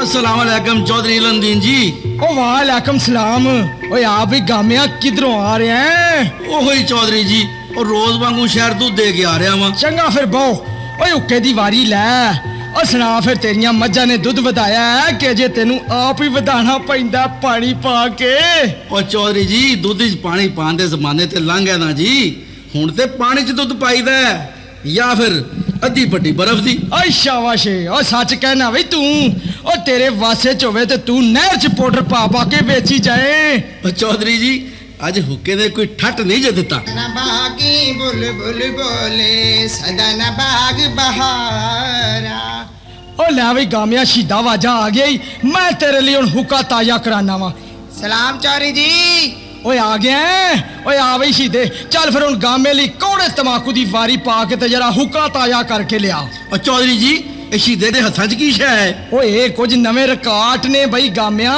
अस्सलाम वालेकुम चौधरी इलमदीन जी। ओ वालेकुम सलाम। ओए आप ही गामिया किधरों आ रहे हैं? ओहो ही चौधरी जी, और रोज वांगू शहर दूध दे के आ रहा वा। चंगा फिर बहु, ओए हुक्के दी वारी लै। और सुना फिर तेरिया मज्झां ने दुध वधाया है कि अजे तेनू आप ही वधाना पैंदा पानी पा के? और चौधरी जी दुध च पानी पाने दे जमाने ते लंघ गया ना जी। हुण ते पानी च दुध पाईदा है या फिर अद्धी पट्टी बर्फ दी। ओए शाबाश, ओ सच कहना बई तू। ओ तेरे वासे च होवे ते तू नहर च पाउडर पा पा के बेची जाए। और चौधरी जी अज हुक्के ने कोई ठट नहीं जे दिता। न बागी बुलबुल बोले सदा न बाग बहारा। ओ लै बई गामिया शीदा वाजा आ गई। मैं तेरे लिए हुण हुक्का ताजा कराना वा। सलाम चौधरी जी। ओए आ गया? ओए आ बई शीदे, चल फिर हुण गामे ली कौड़े तमाकू दी वारी पा के ते जरा हुक्का ताजा करके लिया। और चौधरी जी ए शीदे दे हत्थां च की शै है? ओए कुछ नवे रिकार्ड ने बई गामिया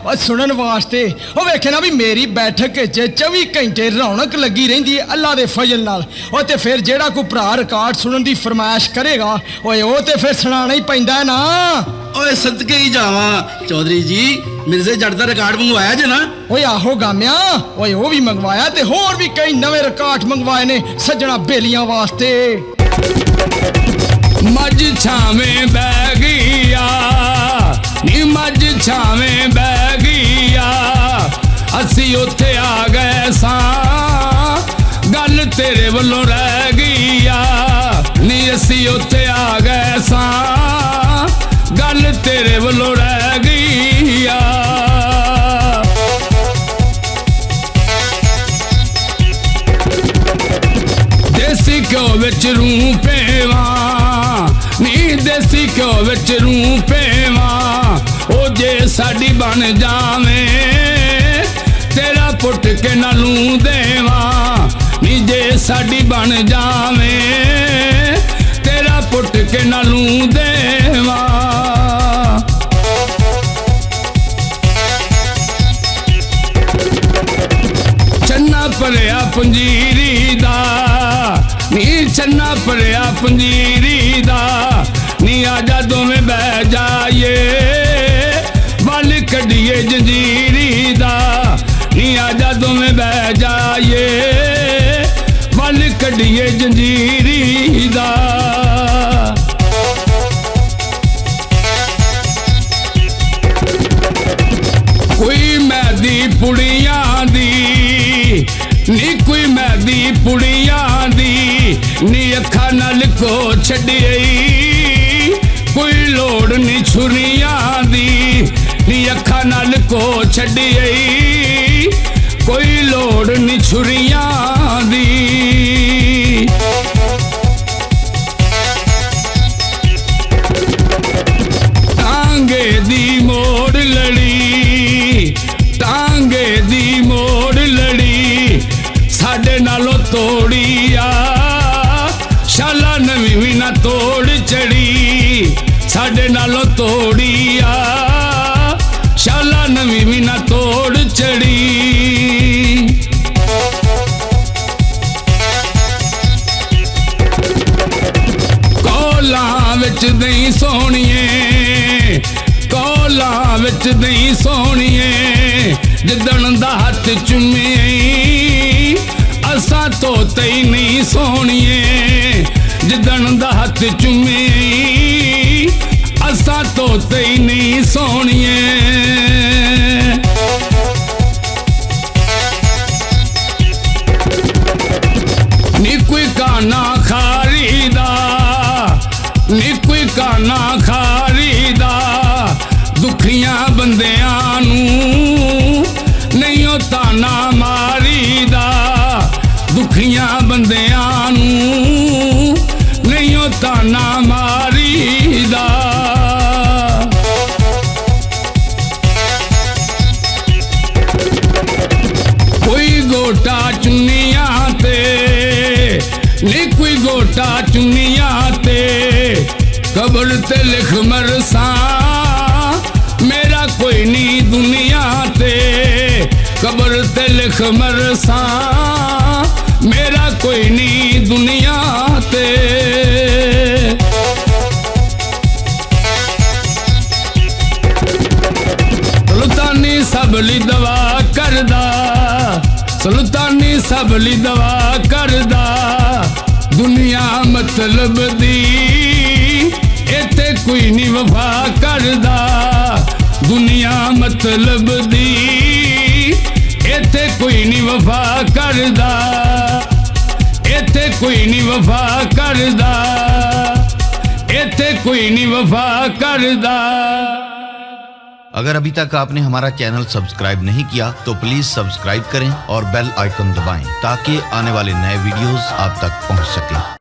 और सुनन वास्ते। ओ वेखे ना भी मेरी बैठक च 24 घंटे रौनक लगी रहिंदी है अल्लाह दे फजल नाल। ओ ते फिर जेड़ा कोई भरा रिकार्ड सुनन दी फरमाइश करेगा ओए ओ ते फिर सुनाना ही पैंदा है ना। ओए सदके ही जावा चौधरी जी, मिर्जे जट दा रिकार्ड मंगवाया जे ना? ओए आहो गामिया, ओए ओ भी मंगवाया ते होर भी कई नवे रिकार्ड मंगवाए ने सज्जना बेलियां वास्ते। मज छावें बह गईया नी मज छावें बह गईया, असी उत्थे आ गए सां गल तेरे वल्लों रह गईया। नी असी उत्थे आ गए सां गल तेरे वल्लों रह गईया। देसी घ्यो विच रूं पेवा नी देसी घ्यो विच रूं पेवा, ओ जे साडी बन जावे तेरा पुट के ना लूं देवा। नी जे साडी बन जावे तेरा पुट के ना लूं देवा। चन्ना भरिया पंजीरी दा नी चन्ना भरिया पंजीरी दा, नी आजा दोवें बह जाइए बल कड्डिए जंजीरी दा। नी आजा दोवें बह जाइए बल कड्डिए जंजीरी दा। कोई मैदी पुड़ियां दी नी कोई मैदी पुड़ियां दी, नी अखा नाल को छड्डी कोई लोड़ नी छुरियां दी। नी अखा नाल को छड्डी कोई लोड़ नी छुरियां दी। टांगे दी मोड़ लड़ी टांगे दी मोड़ लड़ी, साडे नालों तोड़ी आ शाला नवी भी ना तोड़ चढ़ी। साडे नालों तोड़ी आ शाला नवी भी ना तोड़ चढ़ी। कोलां विच दई सोहणीए कोलां विच दई सोहणीए, जिदण दा हथ चुमे असां धोते ही नहीं सोहणीए। जिदण दा हथ चुमे असां धोते ही नहीं सोहणीए। नी कोई काना खारीदा नी कोई काना खारीदा, दुखियां बंदियां नूं नहीं ओ ताना मारीदा। दुखियां बंदियां नूं नहीं ओ ताना मारीदा। कोई गोटा चुन्नियां ते नी कोई गोटा चुन्नियां ते, कब्र ते लिख मरसा मेरा कोई नी दुनिया ते। कब्र ते लिख मरसा मेरा कोई नी दुनिया ते। सबली दवा करदा सुल्तानी सबली दवा करदा दुनिया मतलब दी इत्थे कोई नहीं वफा करदा दुनिया मतलब दी इत्थे कोई नहीं वफा करदा इत्थे कोई नहीं वफा करदा इत्थे कोई नहीं वफा करदा। अगर अभी तक आपने हमारा चैनल सब्सक्राइब नहीं किया तो प्लीज सब्सक्राइब करें और बेल आइकन दबाएं ताकि आने वाले नए वीडियोस आप तक पहुंच सकें।